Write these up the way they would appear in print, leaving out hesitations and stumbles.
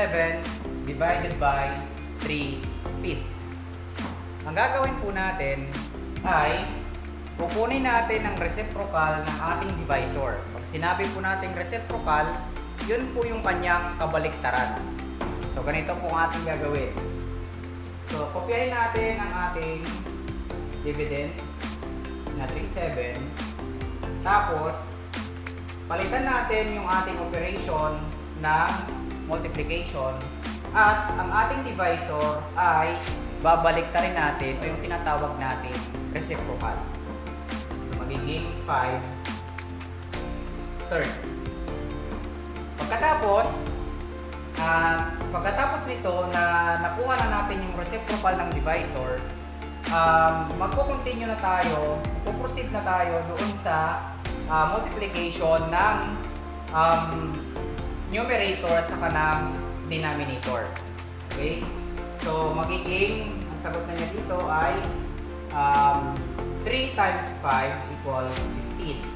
7 divided by 3/5. Ang gagawin po natin ay kukunin natin ang reciprocal ng ating divisor. Pag sinabi po natin reciprocal, yun po yung kanyang kabaliktaran. So, ganito po ang ating gagawin. So, kopyahin natin ang ating dividend na 3/7. Tapos, palitan natin yung ating operation ng multiplication. At ang ating divisor ay babaliktarin natin o yung tinatawag natin reciprocal. So, magiging 5/3. Pagkatapos nito na nakuha na natin yung reciprocal ng divisor, magko-continue na tayo, magpo-proceed na tayo doon sa multiplication ng numerator at saka ng denominator. Okay? So, magiging, ang sagot na niya dito ay 3 times 5 equals 15.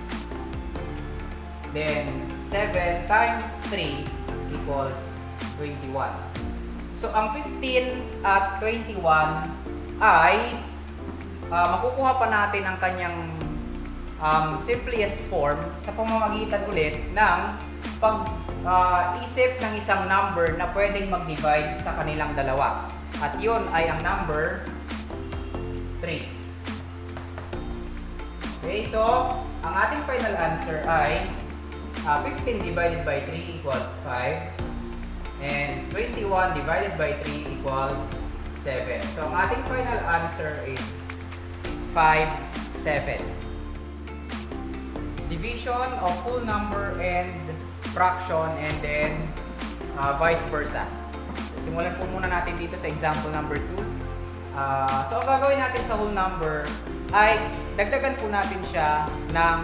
Then, 7 times 3 equals 21. So, ang 15 at 21 ay makukuha pa natin ang kanyang simplest form sa pamamagitan ulit ng pag-isip ng isang number na pwedeng mag-divide sa kanilang dalawa. At yun ay ang number 3. Okay, so ang ating final answer ay 15 divided by 3 equals 5 and 21 divided by 3 equals 7. So ang ating final answer is 5/7. Division of whole number and fraction and then vice versa. So, simulan po muna natin dito sa example number 2. So ang gagawin natin sa whole number ay dagdagan po natin siya ng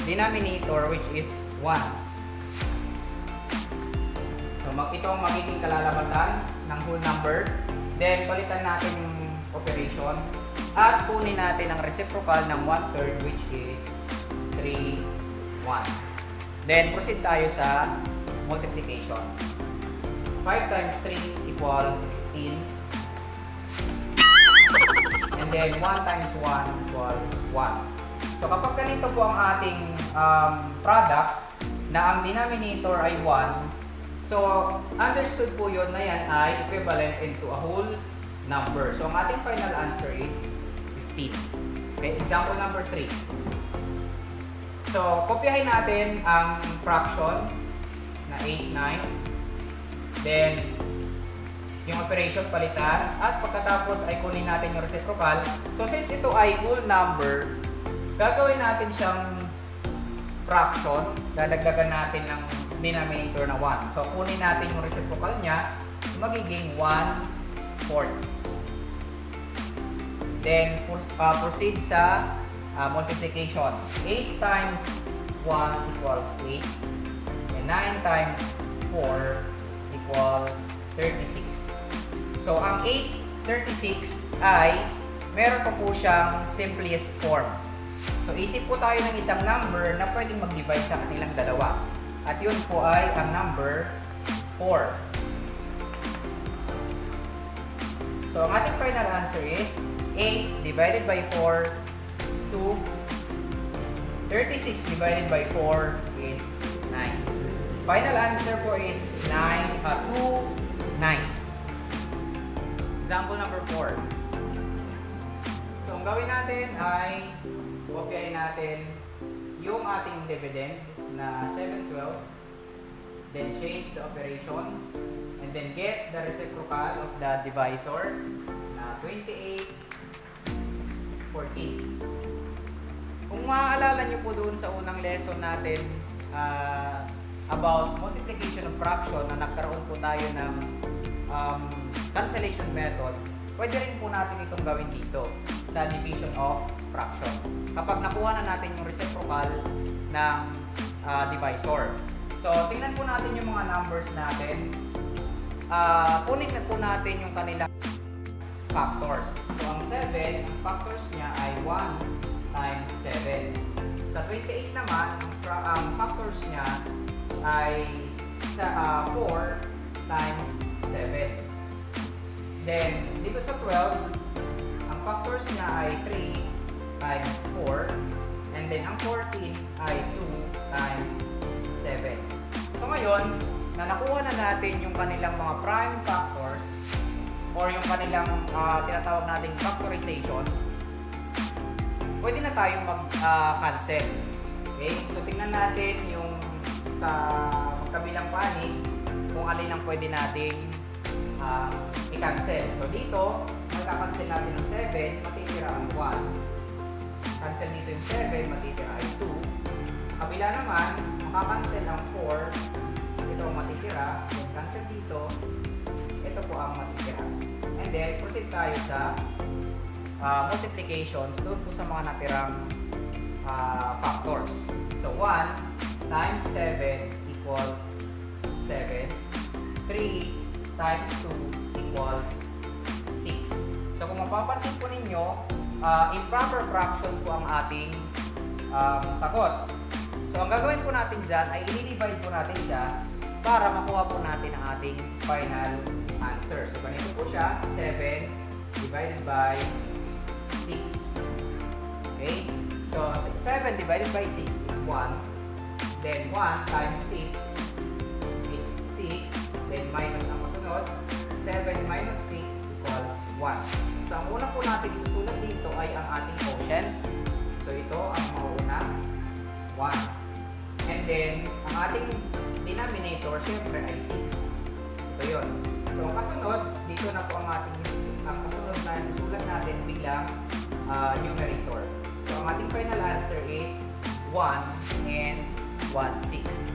denominator which is 1. So ito ang magiging kalalabasan ng whole number. Then palitan natin yung operation at kunin natin ang reciprocal ng 1/3 which is 3/1. Then proceed tayo sa multiplication. 5 times 3 equals 15. And then 1 times 1 equals 1. So kapag ganito po ang ating product na ang denominator ay 1, so understood po yun na yan ay equivalent into a whole number. So ang ating final answer is 15. Okay, example number 3. So kopyahin natin ang fraction na 8/9. Then yung operation palitan at pagkatapos ay kunin natin yung reciprocal. So since ito ay whole number, gagawin natin siyang fraction, dadagdagan natin ng denominator na 1. So kunin natin yung reciprocal niya, magiging 1/4. Then proceed sa multiplication. 8 times 1 equals 8 and 9 times 4 equals 36. So ang 8/36 ay meron pa po siyang simplest form. So isip po tayo ng isang number na pwedeng mag-divide sa kanilang dalawa. At yun po ay ang number 4. So ang ating final answer is 8 divided by 4 is 2. 36 divided by 4 is 9. Final answer po is 2, 9. Example number 4. So ang gawin natin ay kopyahin natin yung ating dividend na 7/12. Then change the operation and then get the reciprocal of the divisor na 28/14. Kung maaalala nyo po doon sa unang lesson natin about multiplication of fraction na nagkaroon po tayo ng cancellation method, pwede rin po natin itong gawin dito sa division of fraction. Kapag nakuha na natin yung reciprocal ng divisor. So, tingnan po natin yung mga numbers natin. Kunin na po natin yung kanilang factors. So, ang 7, ang factors niya ay 1 times 7. Sa 28 naman, ang factors niya ay 4 times 7. Then, dito sa 12, ang factors niya ay 3 times 4. And then, ang 14 ay 2 times 7. So, ngayon, na nakuha na natin yung kanilang mga prime factors or yung kanilang tinatawag nating factorization, pwede na tayong mag-cancel. Okay? So, tingnan natin yung sa magkabilang panig kung alin ang pwede nating i-cancel. So, dito, magka-cancel natin ng 7, matitira ang 1. Cancel dito yung 7, matitira ay 2. Kabila naman, makakancel ang 4. Ito ang matitira. Then, cancel dito. Ito po ang matitira. And then, proceed tayo sa multiplications doon po sa mga natirang factors. So, 1 times 7 equals 7. 3 times 2 equals 6. So, kung mapapansin po ninyo, improper fraction po ang ating sagot. So, ang gagawin po natin dyan ay i-divide po natin siya para makuha po natin ang ating final answer. So, ganito po siya, 7 divided by 6. Okay? So, 7 divided by 6 is 1. Then, 1 times 6 is 6. Then, minus ang masunod. 7 minus 6 equals 1. So, ang una po natin isusulat dito ay ang ating quotient. So, ito ang mauna, 1. And then, ang ating denominator, syempre, ay 6. Ito yun. So, ang kasunod, dito na po ang kasunod na isusulat natin bilang numerator. So, ang ating final answer is 1 and 1/6.